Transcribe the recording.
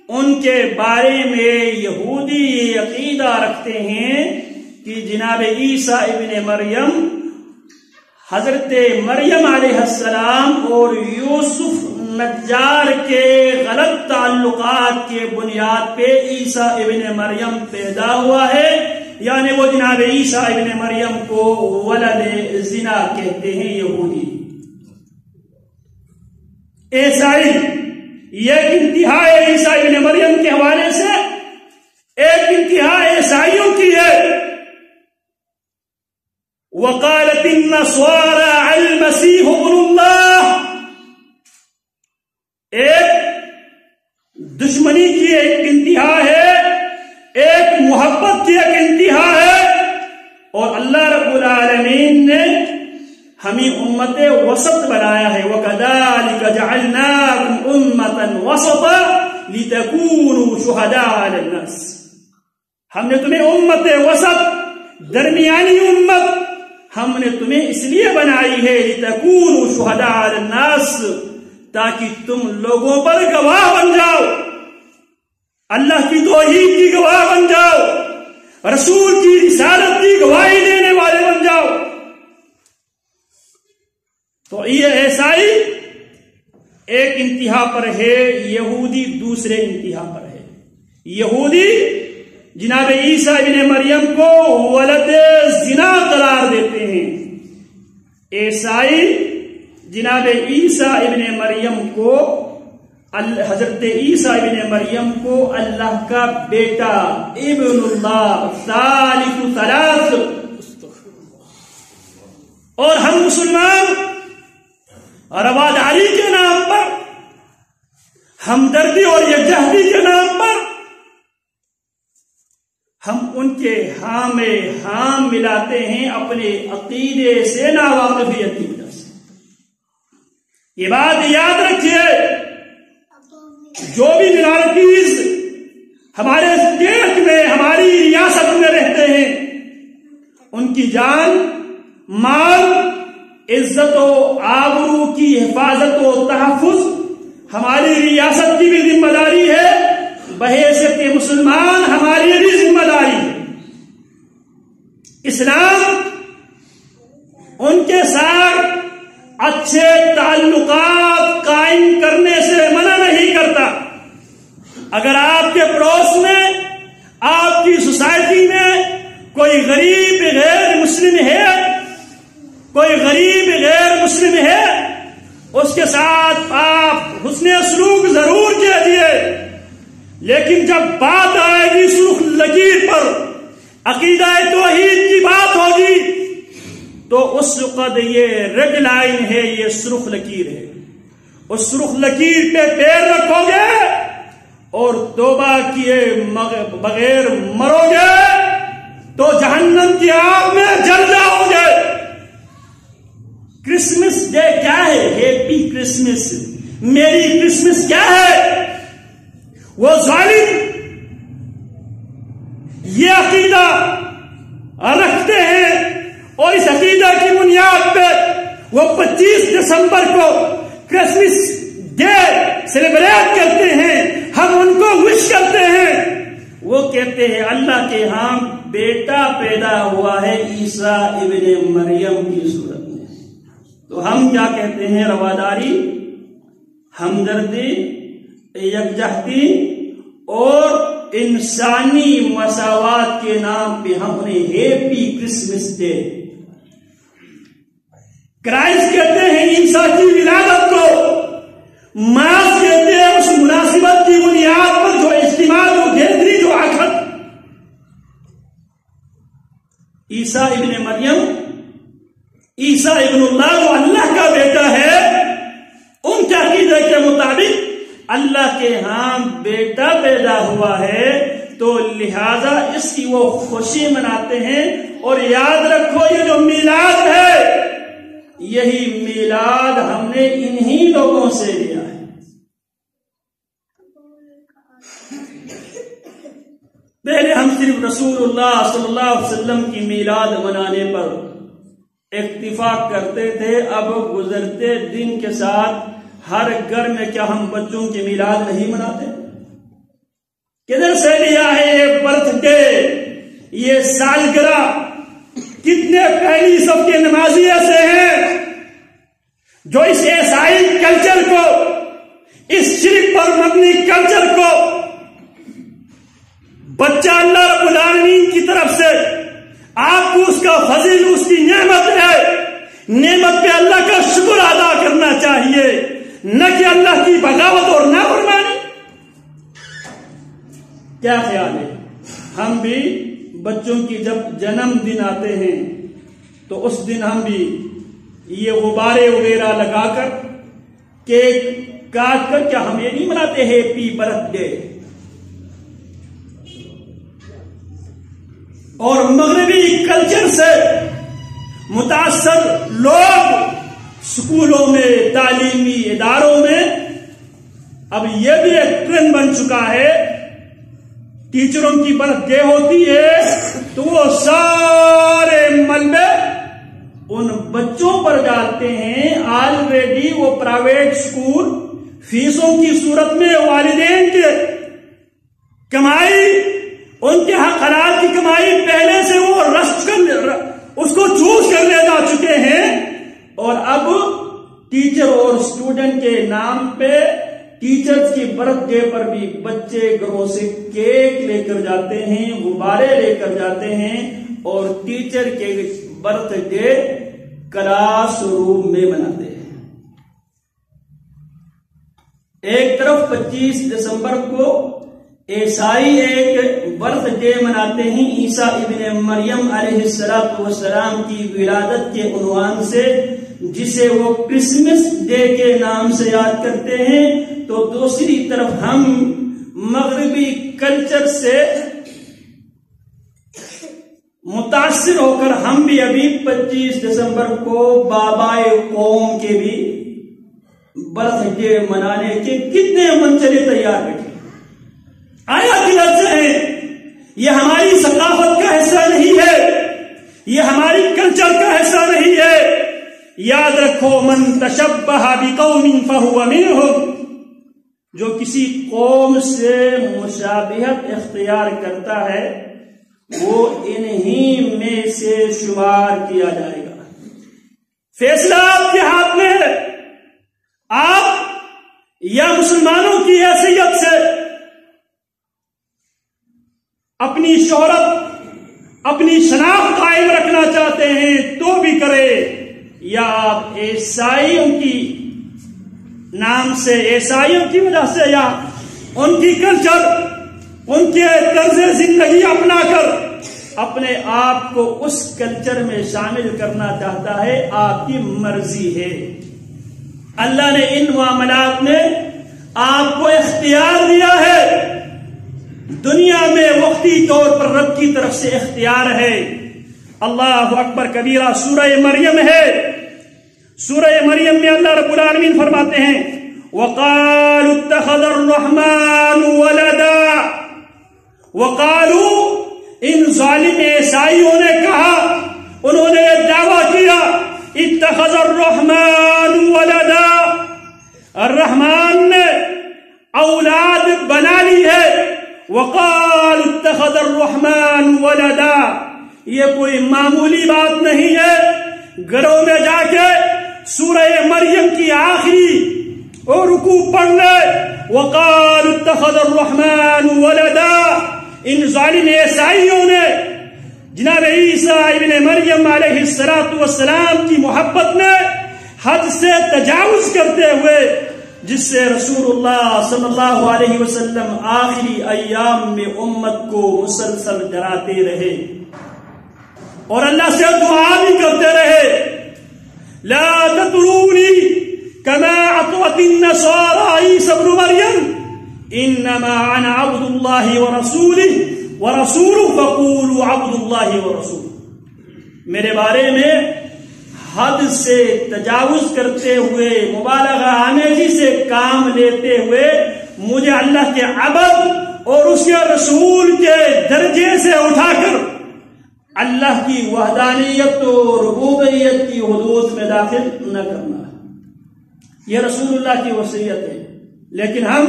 ان کے بارے میں یہودی یہ عقیدہ رکھتے ہیں کہ جناب عیسیٰ ابن مریم حضرت مریم علیہ السلام اور یوسف نجار کے غلط تعلقات کے بنیاد پہ عیسیٰ ابن مریم پیدا ہوا ہے، یعنی وہ جناب عیسیٰ ابن مریم کو ولد زنا کہتے ہیں یہودی۔ عیسائی یہ انتہا عیسیٰ ابن مریم کے حوالے سے ایک انتہا عیسائیوں کی ہے۔ وقالت النصارى المسيح ابن اللہ، ایک دشمنی کی ایک انتہا ہے، ایک محبت کی ایک انتہا ہے، اور اللہ رب العالمین نے ہمیں امت وسط بنایا ہے۔ وَكَذَلِكَ جَعَلْنَاكُمْ أُمَّةً وَسَطًا لِتَكُونُوا شُهَدَاءَ عَلَى النَّاسِ، ہم نے تمہیں امت وسط، درمیانی امت ہم نے تمہیں اس لیے بنائی ہے لِتَكُونُوا شُهَدَاءَ عَلَى النَّاسِ، تاکہ تم لوگوں پر گواہ بن جاؤ، اللہ کی توحید کی گواہ بن جاؤ، رسول کی رسالت کی گواہی دینے والے بن جاؤ۔ تو یہ عیسائی ایک انتہا پر ہے، یہودی دوسرے انتہا پر ہے۔ یہودی جناب عیسیٰ ابن مریم کو ولد زنا قرار دیتے ہیں، عیسائی جناب عیسیٰ ابن مریم کو، حضرت عیسیٰ ابن مریم کو اللہ کا بیٹا، ابن اللہ، ثالث ثلاث، اور ہم مسلمان رواداری کے نام پر، ہمدردی اور یکجہتی کے نام پر ہم ان کے ہاں میں ہاں ملاتے ہیں اپنے عقیدے سے ناواقفیت کی وجہ سے۔ یہ بات یاد رکھیے، جو بھی منارٹیز ہمارے اسٹیٹ میں، ہماری ریاست میں رہتے ہیں، ان کی جان، مال، عزت و آبرو کی حفاظت و تحفظ ہماری ریاست کی بھی ذمہ داری ہے، بحیثیت مسلمان ہماری بھی ذمہ داری ہے۔ اسلام ان کے ساتھ اچھے تعلقات قائم کرنے سے منع نہیں کرتا۔ اگر آپ کے پڑوس میں، آپ کی سوسائٹی میں کوئی غریب غیر مسلم ہے، کوئی غریب غیر مسلم ہے، اس کے ساتھ آپ حسن سلوک ضرور کیجیے، لیکن جب بات آئے گی سرخ لکیر پر، عقیدہ توحید کی بات ہوگی، تو اس وقت یہ ریڈ لائن ہے، یہ سرخ لکیر ہے۔ اس سرخ لکیر پہ پیر رکھو گے اور توبہ کیے بغیر مرو گے تو جہنم کی آگ میں جل جاؤ گے۔ کرسمس ڈے کیا ہے؟ ہیپی کرسمس، میری کرسمس کیا ہے؟ وہ ظالم یہ عقیدہ رکھتے ہیں اور اس عقیدہ کی بنیاد پہ وہ 25 دسمبر کو کرسمس ڈے سیلیبریٹ کرتے ہیں، ہم ان کو وش کرتے ہیں۔ وہ کہتے ہیں اللہ کے ہاں بیٹا پیدا ہوا ہے عیسیٰ ابن مریم کی صورت میں۔ تو ہم کیا کہتے ہیں؟ رواداری، ہمدردی، یکجہتی اور انسانی مساوات کے نام پہ ہم نے ہیپی کرسمس ڈے، کرائسٹ کہتے ہیں عیسیٰ کی ولادت کو، ماس کہتے ہیں اس مناسبت کی بنیاد پر جو اجتماع، جو گیدری، جو عقد۔ عیسیٰ ابن مریم، عیسیٰ ابن اللہ، جو اللہ کا بیٹا ہے، ان کے عقیدے کے مطابق اللہ کے ہاں بیٹا پیدا ہوا ہے، تو لہذا اس کی وہ خوشی مناتے ہیں۔ اور یاد رکھو یہ جو میلاد ہے، یہی میلاد ہم نے انہی لوگوں سے لیا ہے۔ پہلے ہم صرف رسول اللہ صلی اللہ علیہ وسلم کی میلاد منانے پر اتفاق کرتے تھے، اب گزرتے دن کے ساتھ ہر گھر میں کیا ہم بچوں کی میلاد نہیں مناتے؟ کدھر سے لیا ہے یہ برتھ ڈے، یہ سالگرہ؟ کتنے پہلی صف کے نمازی ایسے ہیں جو اس عیسائی کلچر کو، اس شرک پر مبنی کلچر کو بچہ اللہ رب العالمین کی طرف سے آپ کو اس کا فضل، اس کی نعمت ہے، نعمت پہ اللہ کا شکر ادا کرنا چاہیے، نہ کہ اللہ کی بغاوت اور نافرمانی۔ کیا خیال ہے؟ ہم بھی بچوں کی جب جنم دن آتے ہیں تو اس دن ہم بھی یہ غبارے وغیرہ لگا کر، کیک کاٹ کر، کیا ہم یہ نہیں مناتے ہیپی برتھ ڈے؟ اور مغربی کلچر سے متاثر لوگ سکولوں میں، تعلیمی اداروں میں اب یہ بھی ایک ٹرینڈ بن چکا ہے، ٹیچروں کی برتھ ڈے ہوتی ہے تو وہ سارے ملبے ان بچوں پر ڈالتے ہیں۔ آلریڈی وہ پرائیویٹ سکول فیسوں کی صورت میں والدین کے کمائی، ان کے حقرات کی کمائی پہلے سے وہ اس کو چوز کر لے جا چکے ہیں، اور اب ٹیچر اور اسٹوڈنٹ کے نام پہ ٹیچرز کی برتھ ڈے پر بھی بچے گھروں سے کیک لے کر جاتے ہیں، غبارے لے کر جاتے ہیں، اور ٹیچر کے برتھ ڈے کلاس روم میں مناتے ہیں۔ ایک طرف 25 دسمبر کو عیسائی ایک برتھ ڈے مناتے ہیں عیسیٰ ابن مریم علیہ السلام کی ولادت کے عنوان سے، جسے وہ کرسمس ڈے کے نام سے یاد کرتے ہیں، تو دوسری طرف ہم مغربی کلچر سے متاثر ہو کر ہم بھی ابھی 25 دسمبر کو بابائے قوم کے بھی برتھ ڈے منانے کے کتنے منچلے تیار بیٹھے۔ آیا کدھر سے ہیں؟ یہ ہماری ثقافت کا حصہ نہیں ہے، یہ ہماری کلچر کا حصہ نہیں ہے۔ یاد رکھو، من تشبہ بقوم فہو منہم، جو کسی قوم سے مشابہت اختیار کرتا ہے وہ انہی میں سے شمار کیا جائے گا۔ فیصلہ آپ کے ہاتھ میں ہے، آپ یا مسلمانوں کی حیثیت سے اپنی شہرت، اپنی شناخت قائم رکھنا چاہتے ہیں تو بھی کرے، یا آپ عیسائیوں کی نام سے، عیسائیوں کی وجہ سے، یا ان کی کلچر، ان کے طرز زندگی اپنا کر اپنے آپ کو اس کلچر میں شامل کرنا چاہتا ہے، آپ کی مرضی ہے۔ اللہ نے ان معاملات میں آپ کو اختیار دیا ہے، دنیا میں وقتی طور پر رب کی طرف سے اختیار ہے۔ اللہ اکبر کبیرہ سورہ مریم ہے، سورہ مریم میں اللہ رب العالمین فرماتے ہیں وَقَالُوا اتَّخَذَ الرَّحْمَنُ وَلَدًا، وَقَالُوا، ان ظالم عیسائیوں نے کہا، انہوں نے یہ دعویٰ کیا، اتَّخَذَ الرَّحْمَنُ وَلَدًا، الرحمن نے اولاد بنا لی ہے۔ وَقَالُوا اتَّخَذَ الرَّحْمَنُ وَلَدًا، یہ کوئی معمولی بات نہیں ہے۔ گھروں میں جا کے سورہ مریم کی آخری اور رکوع پڑھ لے، وَقَالُوا اتَّخَذَ الرَّحْمَنُ وَلَدًا۔ ان ظالم عیسائیوں نے جناب عیسیٰ ابن مریم علیہ السلام کی محبت میں حد سے تجاوز کرتے ہوئے، جس سے رسول اللہ صلی اللہ علیہ وسلم آخری ایام میں امت کو مسلسل ڈراتے رہے اور اللہ سے دعا بھی کرتے رہے، لا تطرونی کما اطرت النصارى عیسی ابن مریم، انما انا عبد اللہ ورسولہ فقولوا عبد اللہ ورسولہ۔ میرے بارے میں حد سے تجاوز کرتے ہوئے، مبالغہ آمیزی سے کام لیتے ہوئے مجھے اللہ کے عبد اور اس کے رسول کے درجے سے اٹھا کر اللہ کی وحدانیت اور ربوبیت کی حدود میں داخل نہ کرنا، یہ رسول اللہ کی وصیت ہے۔ لیکن ہم